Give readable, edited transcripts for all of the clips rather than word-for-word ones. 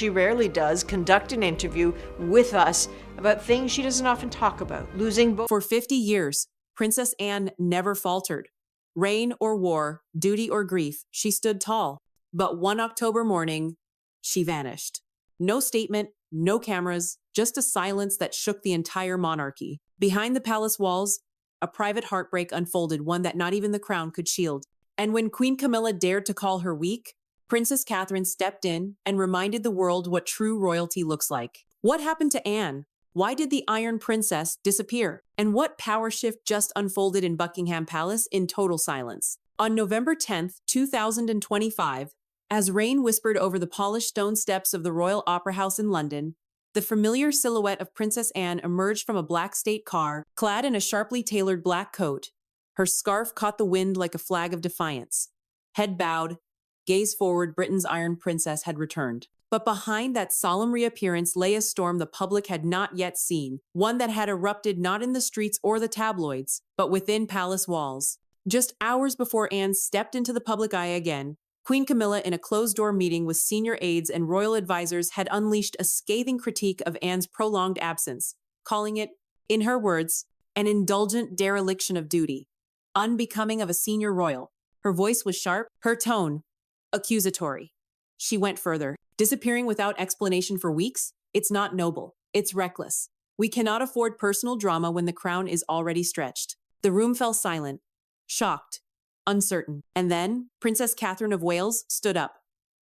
she rarely does, conduct an interview with us about things she doesn't often talk about, losing both. For 50 years, Princess Anne never faltered. Rain or war, duty or grief, she stood tall. But one October morning, she vanished. No statement, no cameras, just a silence that shook the entire monarchy. Behind the palace walls, a private heartbreak unfolded, one that not even the crown could shield. And when Queen Camilla dared to call her weak, Princess Catherine stepped in and reminded the world what true royalty looks like. What happened to Anne? Why did the Iron Princess disappear? And what power shift just unfolded in Buckingham Palace in total silence? On November 10th, 2025, as rain whispered over the polished stone steps of the Royal Opera House in London, the familiar silhouette of Princess Anne emerged from a black state car, clad in a sharply tailored black coat. Her scarf caught the wind like a flag of defiance. Head bowed, gaze forward, Britain's Iron Princess had returned. But behind that solemn reappearance lay a storm the public had not yet seen, one that had erupted not in the streets or the tabloids, but within palace walls. Just hours before Anne stepped into the public eye again, Queen Camilla, in a closed-door meeting with senior aides and royal advisors, had unleashed a scathing critique of Anne's prolonged absence, calling it, in her words, an indulgent dereliction of duty, unbecoming of a senior royal. Her voice was sharp, her tone accusatory. She went further. Disappearing without explanation for weeks? It's not noble. It's reckless. We cannot afford personal drama when the crown is already stretched. The room fell silent, shocked, uncertain. And then Princess Catherine of Wales stood up,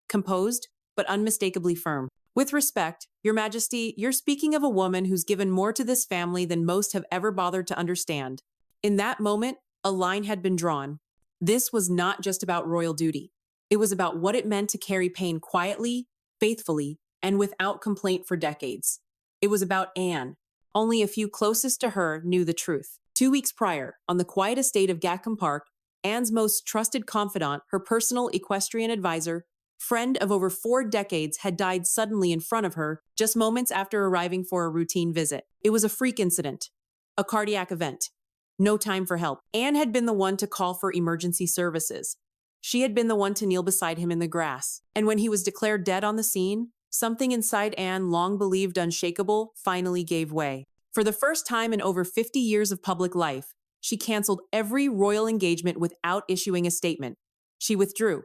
composed but unmistakably firm. With respect, Your Majesty, you're speaking of a woman who's given more to this family than most have ever bothered to understand. In that moment, a line had been drawn. This was not just about royal duty. It was about what it meant to carry pain quietly, faithfully, and without complaint for decades. It was about Anne. Only a few closest to her knew the truth. 2 weeks prior, on the quiet estate of Gatcombe Park, Anne's most trusted confidant, her personal equestrian advisor, friend of over 4 decades, had died suddenly in front of her just moments after arriving for a routine visit. It was a freak incident, a cardiac event. No time for help. Anne had been the one to call for emergency services. She had been the one to kneel beside him in the grass. And when he was declared dead on the scene, something inside Anne, long believed unshakable, finally gave way. For the first time in over 50 years of public life, she canceled every royal engagement without issuing a statement. She withdrew.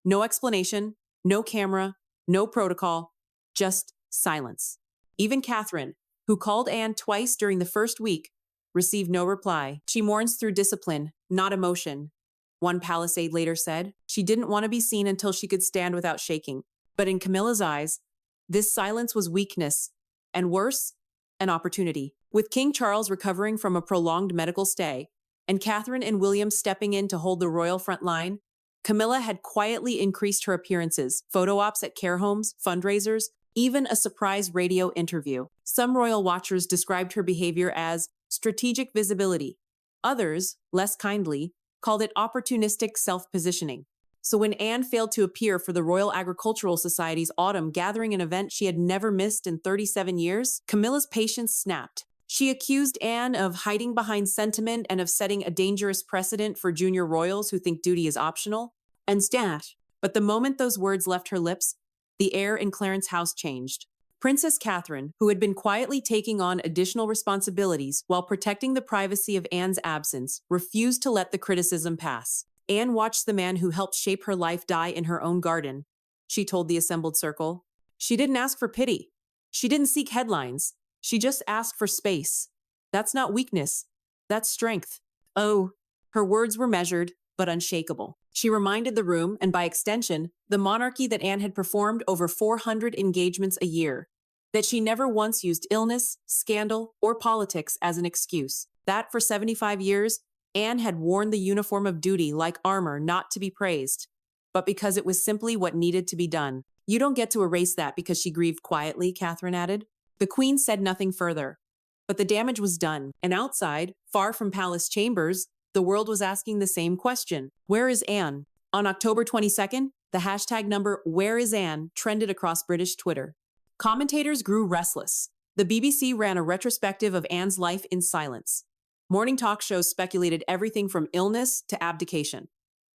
No explanation, no camera, no protocol, just silence. Even Catherine, who called Anne twice during the first week, received no reply. She mourns through discipline, not emotion. One palace aide later said she didn't want to be seen until she could stand without shaking. But in Camilla's eyes, this silence was weakness, and worse, an opportunity. With King Charles recovering from a prolonged medical stay, and Catherine and William stepping in to hold the royal front line, Camilla had quietly increased her appearances, photo ops at care homes, fundraisers, even a surprise radio interview. Some royal watchers described her behavior as strategic visibility. Others, less kindly, called it opportunistic self-positioning. So when Anne failed to appear for the Royal Agricultural Society's autumn gathering, an event she had never missed in 37 years, Camilla's patience snapped. She accused Anne of hiding behind sentiment and of setting a dangerous precedent for junior royals who think duty is optional, and stat. But the moment those words left her lips, the air in Clarence House changed. Princess Catherine, who had been quietly taking on additional responsibilities while protecting the privacy of Anne's absence, refused to let the criticism pass. Anne watched the man who helped shape her life die in her own garden. She told the assembled circle. She didn't ask for pity. She didn't seek headlines. She just asked for space. That's not weakness. That's strength. Oh, her words were measured, but unshakable. She reminded the room, and by extension, the monarchy, that Anne had performed over 400 engagements a year, that she never once used illness, scandal, or politics as an excuse, that for 75 years, Anne had worn the uniform of duty like armor, not to be praised, but because it was simply what needed to be done. You don't get to erase that because she grieved quietly, Catherine added. The Queen said nothing further, but the damage was done, and outside, far from palace chambers, the world was asking the same question. Where is Anne? On October 22nd, the hashtag number #WhereIsAnne trended across British Twitter. Commentators grew restless. The BBC ran a retrospective of Anne's life in silence. Morning talk shows speculated everything from illness to abdication.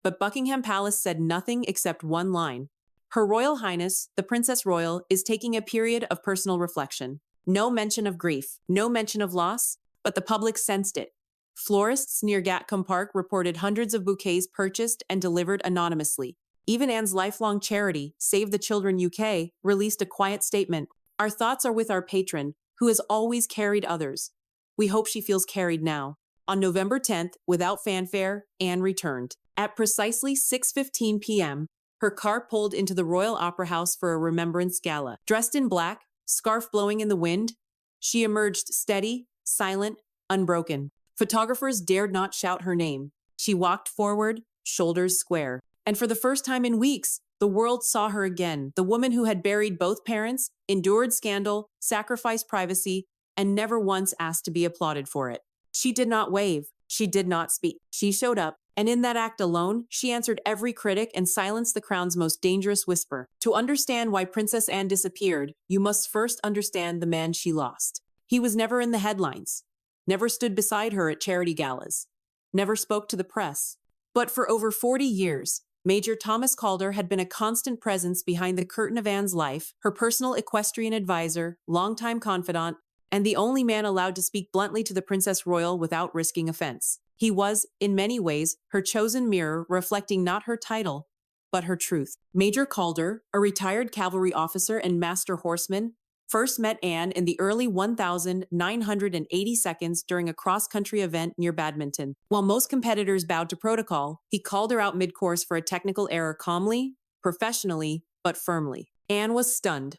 But Buckingham Palace said nothing except one line. Her Royal Highness, the Princess Royal, is taking a period of personal reflection. No mention of grief, no mention of loss, but the public sensed it. Florists near Gatcombe Park reported hundreds of bouquets purchased and delivered anonymously. Even Anne's lifelong charity, Save the Children UK, released a quiet statement. Our thoughts are with our patron, who has always carried others. We hope she feels carried now. On November 10th, without fanfare, Anne returned. At precisely 6:15 p.m., her car pulled into the Royal Opera House for a remembrance gala. Dressed in black, scarf blowing in the wind, she emerged steady, silent, unbroken. Photographers dared not shout her name. She walked forward, shoulders square. And for the first time in weeks, the world saw her again, the woman who had buried both parents, endured scandal, sacrificed privacy, and never once asked to be applauded for it. She did not wave. She did not speak. She showed up, and in that act alone, she answered every critic and silenced the crown's most dangerous whisper. To understand why Princess Anne disappeared, you must first understand the man she lost. He was never in the headlines, never stood beside her at charity galas, never spoke to the press. But for over 40 years, Major Thomas Calder had been a constant presence behind the curtain of Anne's life, her personal equestrian advisor, longtime confidant, and the only man allowed to speak bluntly to the Princess Royal without risking offense. He was, in many ways, her chosen mirror, reflecting not her title, but her truth. Major Calder, a retired cavalry officer and master horseman, first met Anne in the early 1980 seconds during a cross-country event near Badminton. While most competitors bowed to protocol, he called her out mid-course for a technical error calmly, professionally, but firmly. Anne was stunned.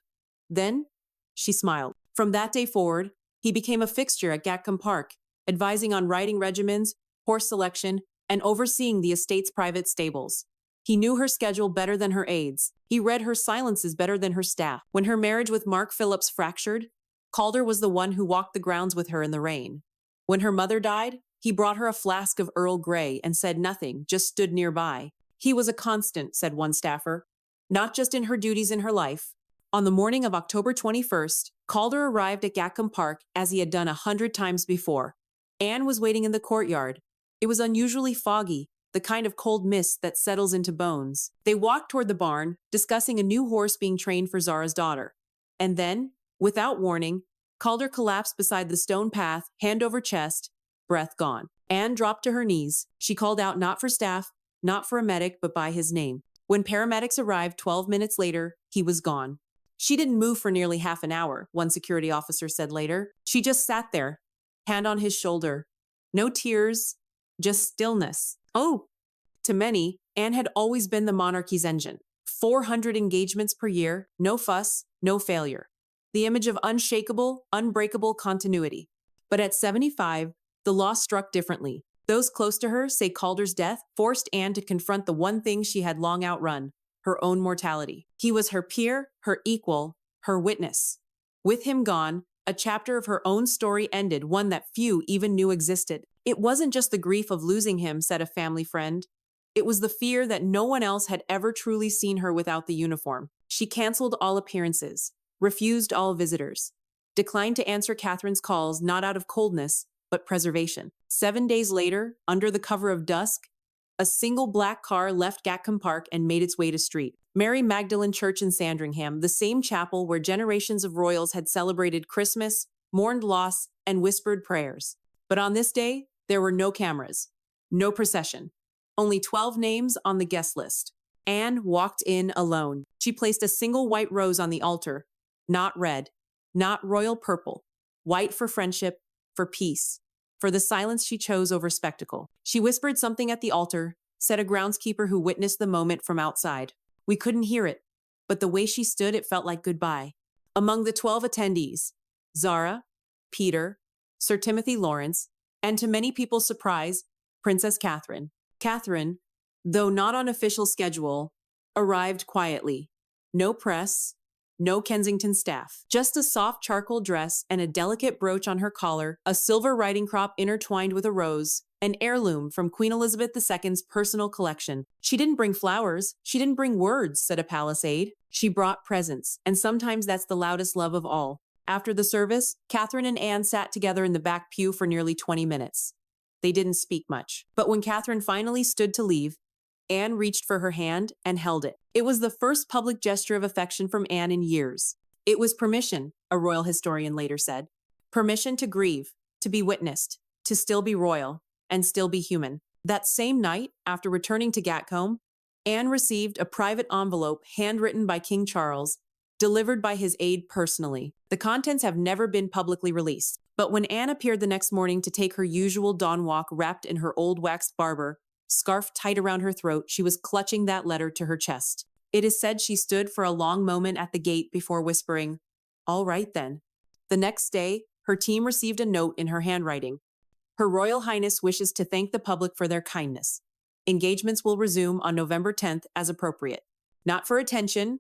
Then, she smiled. From that day forward, he became a fixture at Gatcombe Park, advising on riding regimens, horse selection, and overseeing the estate's private stables. He knew her schedule better than her aides. He read her silences better than her staff. When her marriage with Mark Phillips fractured, Calder was the one who walked the grounds with her in the rain. When her mother died, he brought her a flask of Earl Grey and said nothing, just stood nearby. He was a constant, said one staffer, not just in her duties in her life. On the morning of October 21st, Calder arrived at Gatcombe Park as he had done 100 times before. Anne was waiting in the courtyard. It was unusually foggy, the kind of cold mist that settles into bones. They walked toward the barn, discussing a new horse being trained for Zara's daughter. And then, without warning, Calder collapsed beside the stone path, hand over chest, breath gone. Anne dropped to her knees. She called out not for staff, not for a medic, but by his name. When paramedics arrived 12 minutes later, he was gone. She didn't move for nearly half an hour, one security officer said later. She just sat there, hand on his shoulder. No tears, just stillness. Oh, to many, Anne had always been the monarchy's engine. 400 engagements per year, no fuss, no failure. The image of unshakable, unbreakable continuity. But at 75, the loss struck differently. Those close to her say Calder's death forced Anne to confront the one thing she had long outrun, her own mortality. He was her peer, her equal, her witness. With him gone, a chapter of her own story ended, one that few even knew existed. It wasn't just the grief of losing him, said a family friend. It was the fear that no one else had ever truly seen her without the uniform. She canceled all appearances, refused all visitors, declined to answer Catherine's calls not out of coldness, but preservation. 7 days later, under the cover of dusk, a single black car left Gatcombe Park and made its way to Street. Mary Magdalene Church in Sandringham, the same chapel where generations of royals had celebrated Christmas, mourned loss, and whispered prayers. But on this day, there were no cameras, no procession, only 12 names on the guest list. Anne walked in alone. She placed a single white rose on the altar, not red, not royal purple, white for friendship, for peace, for the silence she chose over spectacle. She whispered something at the altar, said a groundskeeper who witnessed the moment from outside. We couldn't hear it, but the way she stood, it felt like goodbye. Among the 12 attendees, Zara, Peter, Sir Timothy Lawrence, and to many people's surprise, Princess Catherine. Catherine, though not on official schedule, arrived quietly. No press, no Kensington staff. Just a soft charcoal dress and a delicate brooch on her collar, a silver riding crop intertwined with a rose, an heirloom from Queen Elizabeth II's personal collection. She didn't bring flowers. She didn't bring words, said a palace aide. She brought presents, and sometimes that's the loudest love of all. After the service, Catherine and Anne sat together in the back pew for nearly 20 minutes. They didn't speak much. But when Catherine finally stood to leave, Anne reached for her hand and held it. It was the first public gesture of affection from Anne in years. It was permission, a royal historian later said. Permission to grieve, to be witnessed, to still be royal, and still be human. That same night, after returning to Gatcombe, Anne received a private envelope handwritten by King Charles, delivered by his aide personally. The contents have never been publicly released. But when Anne appeared the next morning to take her usual dawn walk wrapped in her old waxed barber, scarf tight around her throat, she was clutching that letter to her chest. It is said she stood for a long moment at the gate before whispering, "All right then." The next day, her team received a note in her handwriting. Her Royal Highness wishes to thank the public for their kindness. Engagements will resume on November 10th as appropriate. Not for attention,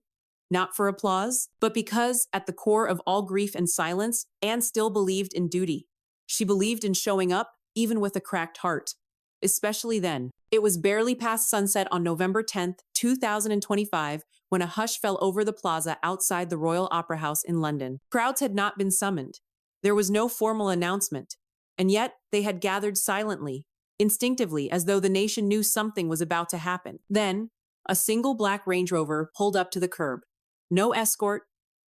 not for applause, but because at the core of all grief and silence, Anne still believed in duty. She believed in showing up, even with a cracked heart. Especially then. It was barely past sunset on November 10th, 2025, when a hush fell over the plaza outside the Royal Opera House in London. Crowds had not been summoned. There was no formal announcement. And yet, they had gathered silently, instinctively, as though the nation knew something was about to happen. Then, a single black Range Rover pulled up to the curb. No escort,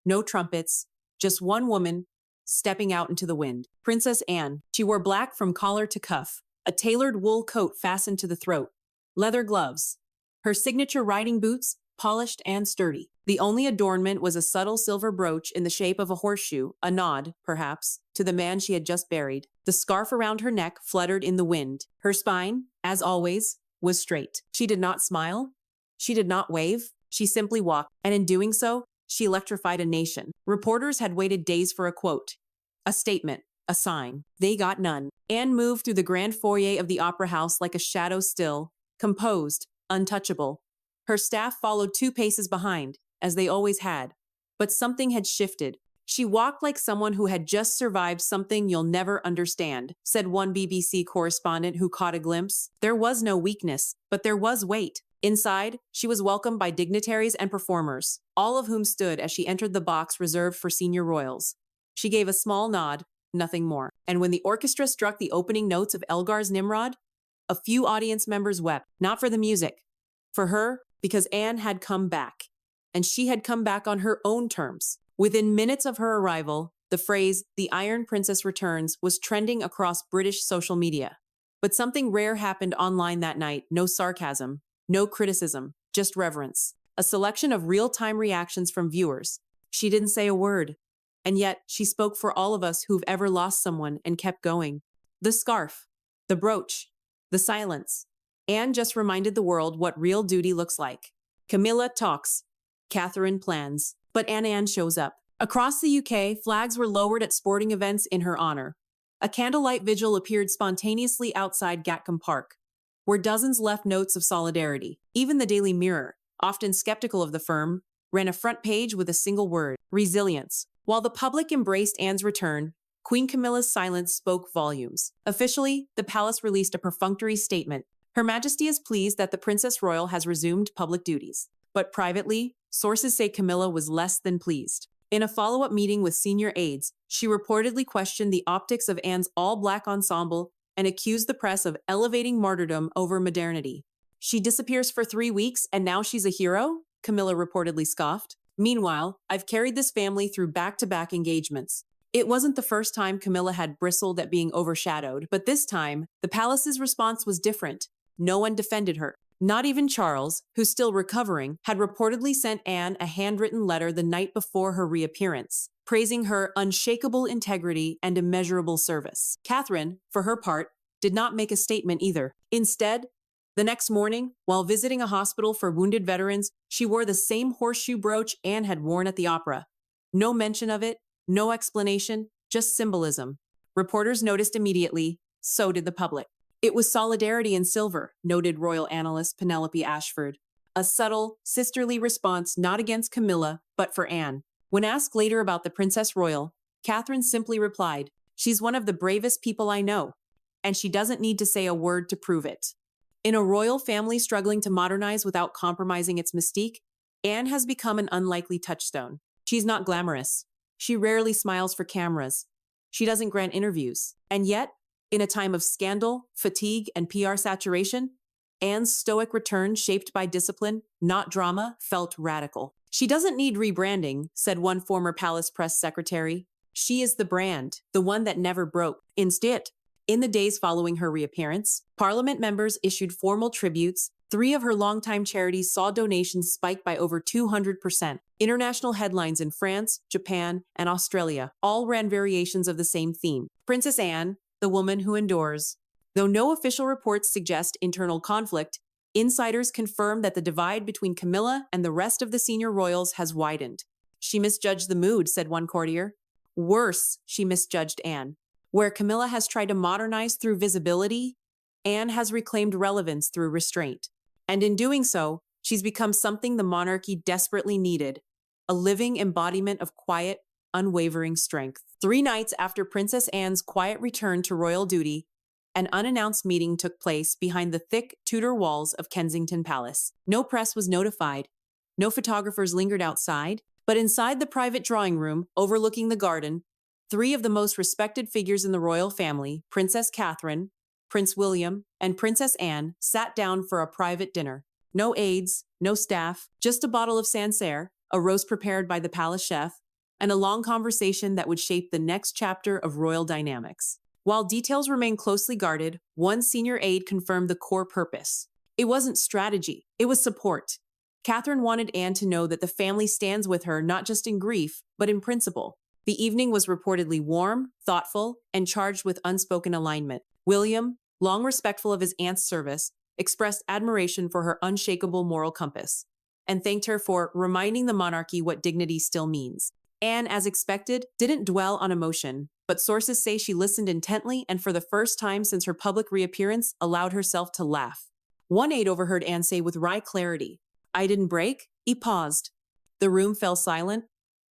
no trumpets, just one woman stepping out into the wind. Princess Anne. She wore black from collar to cuff, a tailored wool coat fastened to the throat, leather gloves, her signature riding boots, polished and sturdy. The only adornment was a subtle silver brooch in the shape of a horseshoe, a nod, perhaps, to the man she had just buried. The scarf around her neck fluttered in the wind. Her spine, as always, was straight. She did not smile. She did not wave. She simply walked, and in doing so, she electrified a nation. Reporters had waited days for a quote, a statement, a sign. They got none. Anne moved through the grand foyer of the Opera House like a shadow still, composed, untouchable. Her staff followed 2 paces behind, as they always had. But something had shifted. She walked like someone who had just survived something you'll never understand, said one BBC correspondent who caught a glimpse. There was no weakness, but there was weight. Inside, she was welcomed by dignitaries and performers, all of whom stood as she entered the box reserved for senior royals. She gave a small nod, nothing more. And when the orchestra struck the opening notes of Elgar's Nimrod, a few audience members wept, not for the music, for her, because Anne had come back. And she had come back on her own terms. Within minutes of her arrival, the phrase, "The Iron Princess returns," was trending across British social media. But something rare happened online that night. No sarcasm, no criticism, just reverence. A selection of real-time reactions from viewers. She didn't say a word. And yet, she spoke for all of us who've ever lost someone and kept going. The scarf, the brooch, the silence. Anne just reminded the world what real duty looks like. Camilla talks. Catherine plans. But Anne shows up. Across the UK, flags were lowered at sporting events in her honor. A candlelight vigil appeared spontaneously outside Gatcombe Park, where dozens left notes of solidarity. Even the Daily Mirror, often skeptical of the firm, ran a front page with a single word: resilience. While the public embraced Anne's return, Queen Camilla's silence spoke volumes. Officially, the palace released a perfunctory statement. Her Majesty is pleased that the Princess Royal has resumed public duties. But privately, sources say Camilla was less than pleased. In a follow-up meeting with senior aides, she reportedly questioned the optics of Anne's all-black ensemble and accused the press of elevating martyrdom over modernity. She disappears for 3 weeks and now she's a hero? Camilla reportedly scoffed. Meanwhile, I've carried this family through back-to-back engagements. It wasn't the first time Camilla had bristled at being overshadowed, but this time, the palace's response was different. No one defended her. Not even Charles, who's still recovering, had reportedly sent Anne a handwritten letter the night before her reappearance, praising her unshakable integrity and immeasurable service. Catherine, for her part, did not make a statement either. Instead, the next morning, while visiting a hospital for wounded veterans, she wore the same horseshoe brooch Anne had worn at the opera. No mention of it, no explanation, just symbolism. Reporters noticed immediately, so did the public. It was solidarity in silver, noted royal analyst Penelope Ashford. A subtle, sisterly response not against Camilla, but for Anne. When asked later about the Princess Royal, Catherine simply replied, "She's one of the bravest people I know, and she doesn't need to say a word to prove it." In a royal family struggling to modernize without compromising its mystique, Anne has become an unlikely touchstone. She's not glamorous. She rarely smiles for cameras. She doesn't grant interviews. And yet, in a time of scandal, fatigue, and PR saturation, Anne's stoic return, shaped by discipline, not drama, felt radical. "She doesn't need rebranding," said one former palace press secretary. "She is the brand, the one that never broke." Instead, in the days following her reappearance, Parliament members issued formal tributes. 3 of her longtime charities saw donations spike by over 200%. International headlines in France, Japan, and Australia all ran variations of the same theme. Princess Anne, the woman who endures. Though no official reports suggest internal conflict, insiders confirm that the divide between Camilla and the rest of the senior royals has widened. "She misjudged the mood," said one courtier. "Worse, she misjudged Anne. Where Camilla has tried to modernize through visibility, Anne has reclaimed relevance through restraint. And in doing so, she's become something the monarchy desperately needed, a living embodiment of quiet, unwavering strength." 3 nights after Princess Anne's quiet return to royal duty, an unannounced meeting took place behind the thick Tudor walls of Kensington Palace. No press was notified. No photographers lingered outside. But inside the private drawing room, overlooking the garden, 3 of the most respected figures in the royal family, Princess Catherine, Prince William, and Princess Anne, sat down for a private dinner. No aides, no staff, just a bottle of Sancerre, a roast prepared by the palace chef, and a long conversation that would shape the next chapter of royal dynamics. While details remain closely guarded, one senior aide confirmed the core purpose. It wasn't strategy, it was support. Catherine wanted Anne to know that the family stands with her not just in grief, but in principle. The evening was reportedly warm, thoughtful, and charged with unspoken alignment. William, long respectful of his aunt's service, expressed admiration for her unshakable moral compass, and thanked her for reminding the monarchy what dignity still means. Anne, as expected, didn't dwell on emotion, but sources say she listened intently and for the first time since her public reappearance allowed herself to laugh. One aide overheard Anne say with wry clarity, "I didn't break." He paused. The room fell silent.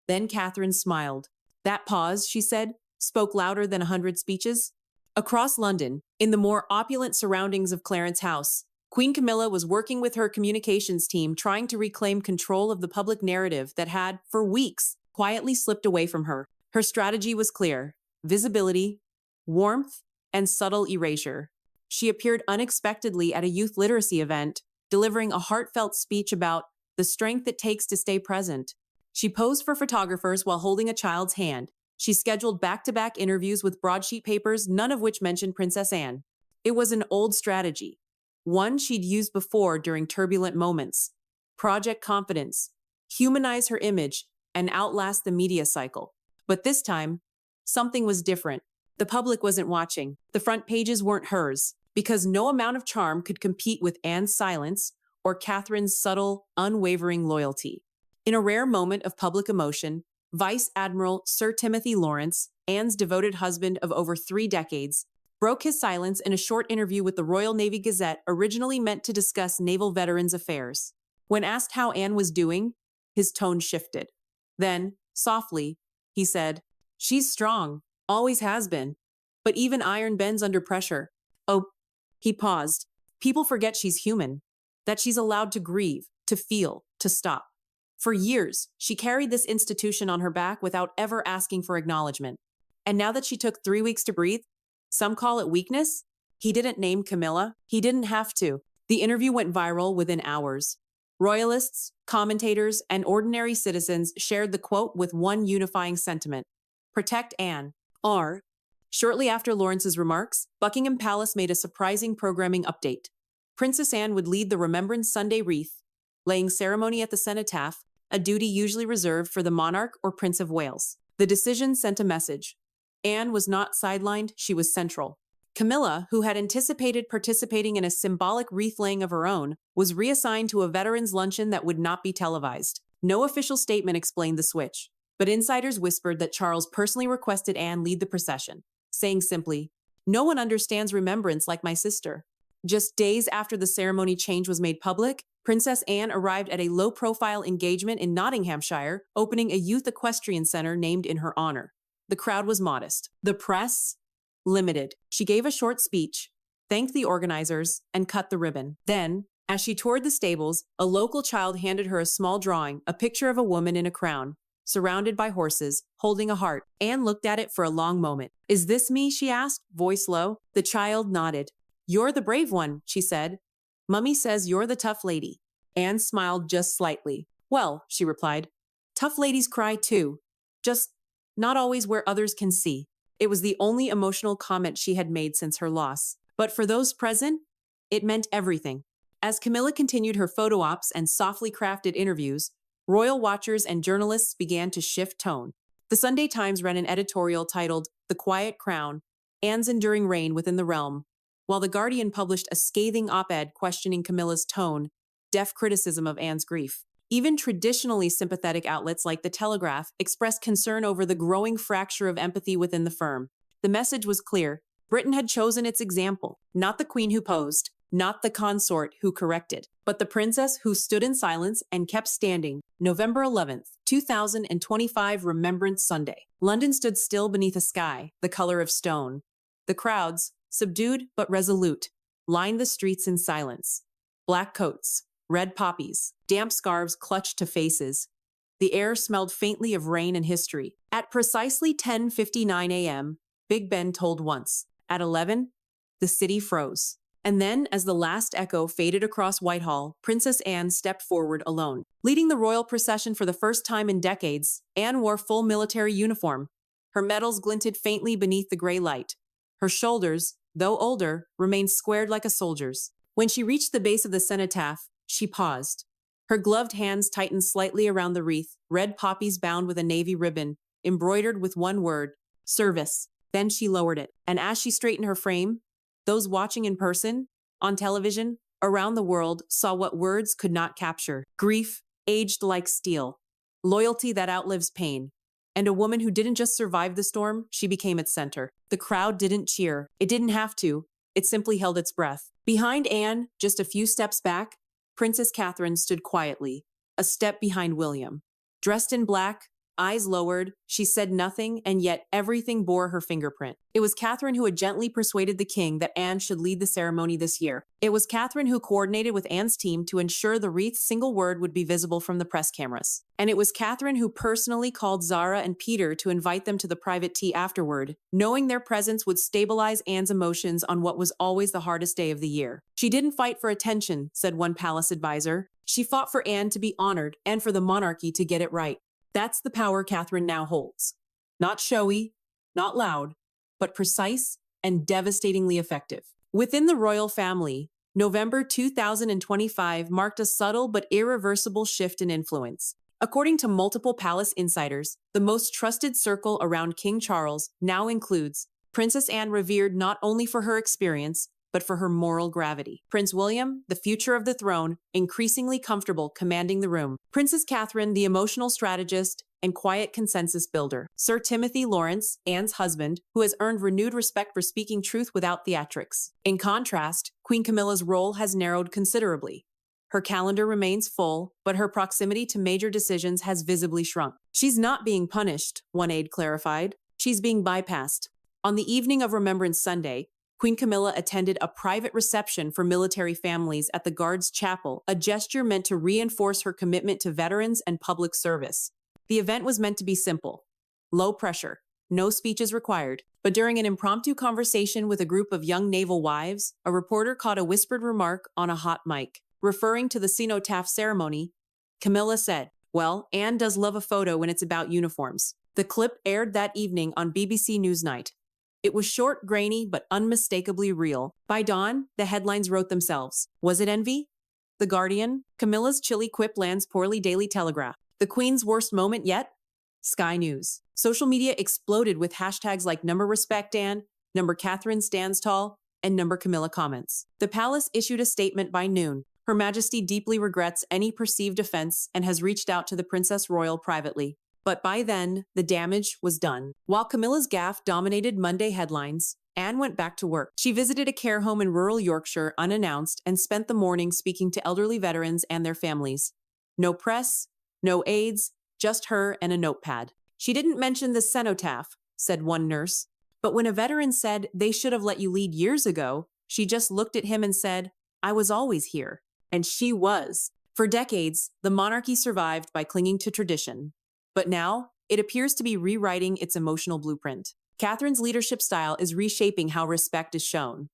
Then Catherine smiled. That pause, she said, spoke louder than 100 speeches. Across London, in the more opulent surroundings of Clarence House, Queen Camilla was working with her communications team trying to reclaim control of the public narrative that had, for weeks, quietly slipped away from her. Her strategy was clear: visibility, warmth, and subtle erasure. She appeared unexpectedly at a youth literacy event, delivering a heartfelt speech about the strength it takes to stay present. She posed for photographers while holding a child's hand. She scheduled back-to-back interviews with broadsheet papers, none of which mentioned Princess Anne. It was an old strategy, one she'd used before during turbulent moments. Project Confidence, humanize her image, and outlast the media cycle. But this time, something was different. The public wasn't watching. The front pages weren't hers, because no amount of charm could compete with Anne's silence or Catherine's subtle, unwavering loyalty. In a rare moment of public emotion, Vice Admiral Sir Timothy Lawrence, Anne's devoted husband of over 3 decades, broke his silence in a short interview with the Royal Navy Gazette originally meant to discuss naval veterans' affairs. When asked how Anne was doing, his tone shifted. Then, softly, he said, "She's strong, always has been. But even iron bends under pressure." Oh, he paused. "People forget she's human, that she's allowed to grieve, to feel, to stop. For years, she carried this institution on her back without ever asking for acknowledgement. And now that she took 3 weeks to breathe, some call it weakness." He didn't name Camilla. He didn't have to. The interview went viral within hours. Royalists, commentators, and ordinary citizens shared the quote with one unifying sentiment: "Protect Anne." Shortly after Lawrence's remarks, Buckingham Palace made a surprising programming update. Princess Anne would lead the Remembrance Sunday wreath, laying ceremony at the cenotaph, a duty usually reserved for the monarch or Prince of Wales. The decision sent a message. Anne was not sidelined, she was central. Camilla, who had anticipated participating in a symbolic wreath-laying of her own, was reassigned to a veterans' luncheon that would not be televised. No official statement explained the switch, but insiders whispered that Charles personally requested Anne lead the procession, saying simply, "No one understands remembrance like my sister." Just days after the ceremony change was made public, Princess Anne arrived at a low-profile engagement in Nottinghamshire, opening a youth equestrian center named in her honor. The crowd was modest. The press, limited. She gave a short speech, thanked the organizers, and cut the ribbon. Then, as she toured the stables, a local child handed her a small drawing, a picture of a woman in a crown, surrounded by horses, holding a heart. Anne looked at it for a long moment. "Is this me?" she asked, voice low. The child nodded. "You're the brave one," she said. Mummy says you're the tough lady. Anne smiled just slightly. Well, she replied, tough ladies cry too. Just not always where others can see. It was the only emotional comment she had made since her loss. But for those present, it meant everything. As Camilla continued her photo ops and softly crafted interviews, royal watchers and journalists began to shift tone. The Sunday Times ran an editorial titled The Quiet Crown, Anne's Enduring Reign Within the Realm, while The Guardian published a scathing op-ed questioning Camilla's tone, deaf criticism of Anne's grief. Even traditionally sympathetic outlets like The Telegraph expressed concern over the growing fracture of empathy within the firm. The message was clear. Britain had chosen its example, not the queen who posed, not the consort who corrected, but the princess who stood in silence and kept standing. November 11th, 2025, Remembrance Sunday. London stood still beneath a sky, the color of stone. The crowds, subdued but resolute, lined the streets in silence. Black coats, red poppies, damp scarves clutched to faces. The air smelled faintly of rain and history. At precisely 10:59 a.m., Big Ben tolled once. At 11, the city froze. And then, as the last echo faded across Whitehall, Princess Anne stepped forward alone. Leading the royal procession for the first time in decades, Anne wore full military uniform. Her medals glinted faintly beneath the gray light. Her shoulders, though older, remained squared like a soldier's. When she reached the base of the cenotaph, she paused. Her gloved hands tightened slightly around the wreath, red poppies bound with a navy ribbon, embroidered with one word, service. Then she lowered it, and as she straightened her frame, those watching in person, on television, around the world, saw what words could not capture. Grief, aged like steel. Loyalty that outlives pain. And a woman who didn't just survive the storm, she became its center. The crowd didn't cheer. It didn't have to. It simply held its breath. Behind Anne, just a few steps back, Princess Catherine stood quietly, a step behind William. Dressed in black, eyes lowered, she said nothing, and yet everything bore her fingerprint. It was Catherine who had gently persuaded the king that Anne should lead the ceremony this year. It was Catherine who coordinated with Anne's team to ensure the wreath's single word would be visible from the press cameras. And it was Catherine who personally called Zara and Peter to invite them to the private tea afterward, knowing their presence would stabilize Anne's emotions on what was always the hardest day of the year. She didn't fight for attention, said one palace advisor. She fought for Anne to be honored and for the monarchy to get it right. That's the power Catherine now holds. Not showy, not loud, but precise and devastatingly effective. Within the royal family, November 2025 marked a subtle but irreversible shift in influence. According to multiple palace insiders, the most trusted circle around King Charles now includes Princess Anne, revered not only for her experience, but for her moral gravity. Prince William, the future of the throne, increasingly comfortable commanding the room. Princess Catherine, the emotional strategist and quiet consensus builder. Sir Timothy Lawrence, Anne's husband, who has earned renewed respect for speaking truth without theatrics. In contrast, Queen Camilla's role has narrowed considerably. Her calendar remains full, but her proximity to major decisions has visibly shrunk. She's not being punished, one aide clarified. She's being bypassed. On the evening of Remembrance Sunday, Queen Camilla attended a private reception for military families at the Guards Chapel, a gesture meant to reinforce her commitment to veterans and public service. The event was meant to be simple, low pressure, no speeches required. But during an impromptu conversation with a group of young naval wives, a reporter caught a whispered remark on a hot mic. Referring to the cenotaph ceremony, Camilla said, "Well, Anne does love a photo when it's about uniforms." The clip aired that evening on BBC Newsnight. It was short, grainy, but unmistakably real. By dawn, the headlines wrote themselves. Was it envy? The Guardian. Camilla's chilly quip lands poorly. Daily Telegraph. The Queen's worst moment yet? Sky News. Social media exploded with hashtags like #RespectAnne, #Catherine stands tall, and #Camilla comments. The palace issued a statement by noon. Her Majesty deeply regrets any perceived offense and has reached out to the Princess Royal privately. But by then, the damage was done. While Camilla's gaffe dominated Monday headlines, Anne went back to work. She visited a care home in rural Yorkshire unannounced and spent the morning speaking to elderly veterans and their families. No press, no aides, just her and a notepad. She didn't mention the cenotaph, said one nurse. But when a veteran said they should have let you lead years ago, she just looked at him and said, "I was always here." And she was. For decades, the monarchy survived by clinging to tradition. But now, it appears to be rewriting its emotional blueprint. Catherine's leadership style is reshaping how respect is shown.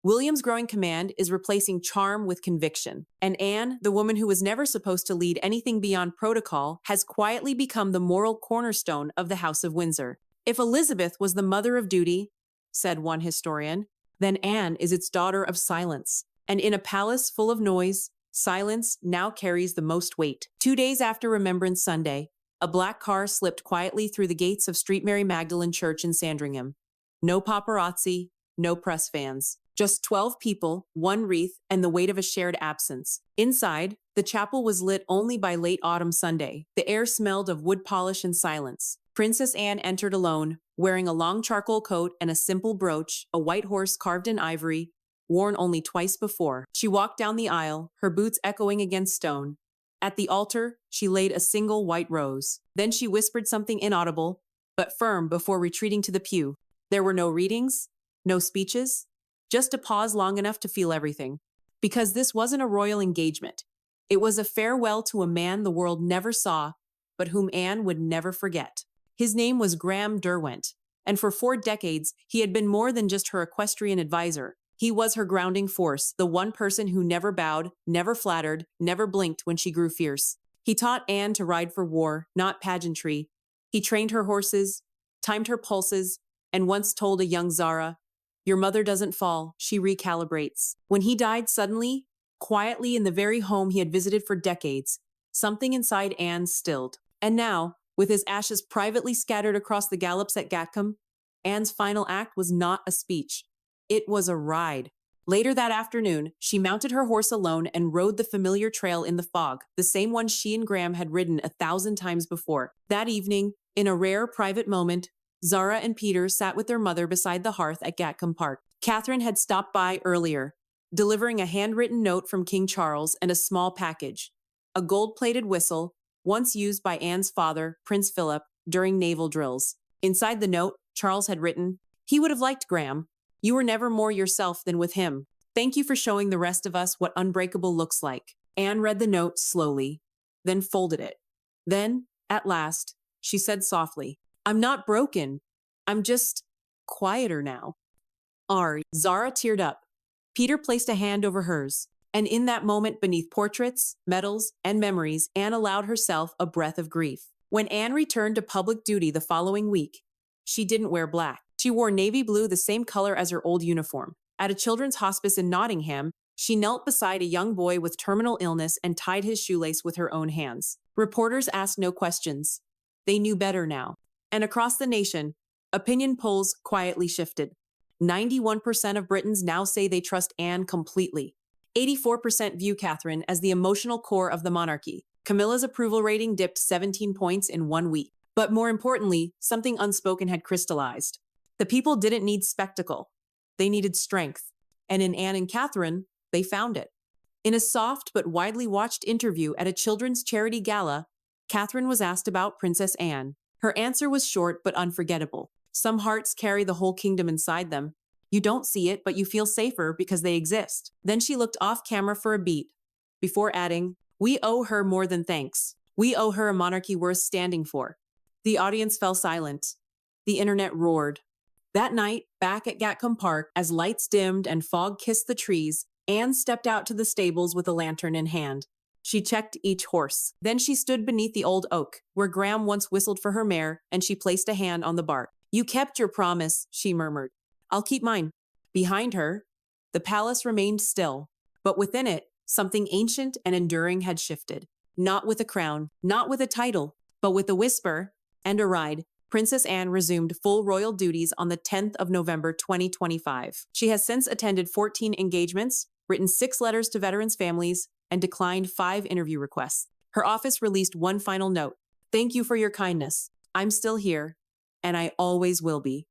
William's growing command is replacing charm with conviction. And Anne, the woman who was never supposed to lead anything beyond protocol, has quietly become the moral cornerstone of the House of Windsor. If Elizabeth was the mother of duty, said one historian, then Anne is its daughter of silence. And in a palace full of noise, silence now carries the most weight. 2 days after Remembrance Sunday, a black car slipped quietly through the gates of St. Mary Magdalene Church in Sandringham. No paparazzi, no press fans. Just 12 people, one wreath, and the weight of a shared absence. Inside, the chapel was lit only by late autumn Sunday. The air smelled of wood polish and silence. Princess Anne entered alone, wearing a long charcoal coat and a simple brooch, a white horse carved in ivory, worn only twice before. She walked down the aisle, her boots echoing against stone. At the altar, she laid a single white rose. Then she whispered something inaudible, but firm before retreating to the pew. There were no readings, no speeches, just a pause long enough to feel everything. Because this wasn't a royal engagement. It was a farewell to a man the world never saw, but whom Anne would never forget. His name was Graham Derwent, and for 4 decades, he had been more than just her equestrian advisor. He was her grounding force, the one person who never bowed, never flattered, never blinked when she grew fierce. He taught Anne to ride for war, not pageantry. He trained her horses, timed her pulses, and once told a young Zara, "Your mother doesn't fall, she recalibrates." When he died suddenly, quietly in the very home he had visited for decades, something inside Anne stilled. And now, with his ashes privately scattered across the gallops at Gatcombe, Anne's final act was not a speech. It was a ride. Later that afternoon, she mounted her horse alone and rode the familiar trail in the fog, the same one she and Graham had ridden 1,000 times before. That evening, in a rare private moment, Zara and Peter sat with their mother beside the hearth at Gatcombe Park. Catherine had stopped by earlier, delivering a handwritten note from King Charles and a small package, a gold-plated whistle, once used by Anne's father, Prince Philip, during naval drills. Inside the note, Charles had written, "He would have liked Graham. You were never more yourself than with him. Thank you for showing the rest of us what unbreakable looks like." Anne read the note slowly, then folded it. Then, at last, she said softly, "I'm not broken. I'm just quieter now." Zara teared up. Peter placed a hand over hers. And in that moment, beneath portraits, medals, and memories, Anne allowed herself a breath of grief. When Anne returned to public duty the following week, she didn't wear black. She wore navy blue, the same color as her old uniform. At a children's hospice in Nottingham, she knelt beside a young boy with terminal illness and tied his shoelace with her own hands. Reporters asked no questions. They knew better now. And across the nation, opinion polls quietly shifted. 91% of Britons now say they trust Anne completely. 84% view Catherine as the emotional core of the monarchy. Camilla's approval rating dipped 17 points in 1 week. But more importantly, something unspoken had crystallized. The people didn't need spectacle. They needed strength. And in Anne and Catherine, they found it. In a soft but widely watched interview at a children's charity gala, Catherine was asked about Princess Anne. Her answer was short but unforgettable. "Some hearts carry the whole kingdom inside them. You don't see it, but you feel safer because they exist." Then she looked off camera for a beat, before adding, "We owe her more than thanks. We owe her a monarchy worth standing for." The audience fell silent. The internet roared. That night, back at Gatcombe Park, as lights dimmed and fog kissed the trees, Anne stepped out to the stables with a lantern in hand. She checked each horse. Then she stood beneath the old oak, where Graham once whistled for her mare, and she placed a hand on the bark. "You kept your promise," she murmured. "I'll keep mine." Behind her, the palace remained still, but within it, something ancient and enduring had shifted. Not with a crown, not with a title, but with a whisper and a ride. Princess Anne resumed full royal duties on the 10th of November 2025. She has since attended 14 engagements, written 6 letters to veterans' families, and declined 5 interview requests. Her office released one final note. "Thank you for your kindness. I'm still here, and I always will be."